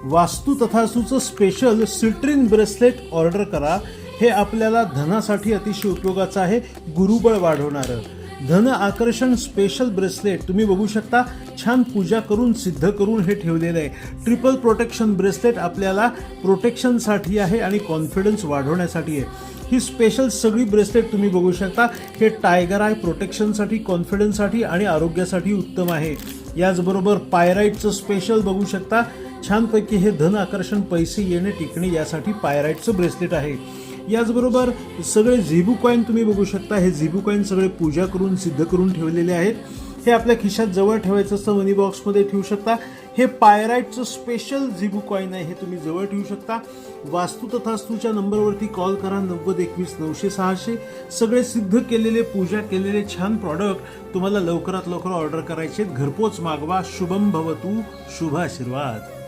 वास्तू तथास्तूचं special citrine bracelet order करा. हे आपल्याला धनासाठी अतिशय उपयोगाचं आहे, गुरुबळ वाढवणारं. धन आकर्षण स्पेशल ब्रेसलेट तुम्ही बघू शकता. छान पूजा करून सिद्ध करून हे ठेवलेलं आहे. ट्रिपल प्रोटेक्शन ब्रेसलेट आपल्याला प्रोटेक्शनसाठी आहे आणि कॉन्फिडन्स वाढवण्यासाठी आहे. ही स्पेशल सगळी ब्रेसलेट तुम्ही बघू शकता. हे टायगर आय प्रोटेक्शनसाठी, कॉन्फिडन्ससाठी आणि आरोग्यासाठी उत्तम आहे. याचबरोबर पायराईटचं स्पेशल बघू शकता. छानपैकी हे धन आकर्षण, पैसे येणे टिकणे यासाठी पायराईटचं ब्रेसलेट आहे. याचबरोबर सगळे झिबू कॉईन तुम्ही बघू शकता. हे झिबू कॉईन सगळे पूजा करून सिद्ध करून ठेवलेले आहेत. हे आपल्या खिशात जवळ ठेवायचं असतं, मनी बॉक्समध्ये ठेवू शकता. हे पायराईटचं स्पेशल झिबू कॉईन आहे, हे तुम्ही जवळ ठेवू शकता. वास्तू तथास्तूच्या नंबरवरती कॉल करा, 9021 900 600. सगळे सिद्ध केलेले, पूजा केलेले छान प्रॉडक्ट तुम्हाला लवकरात लवकर ऑर्डर करायचे. घरपोच मागवा. शुभम भवतु, शुभ आशीर्वाद.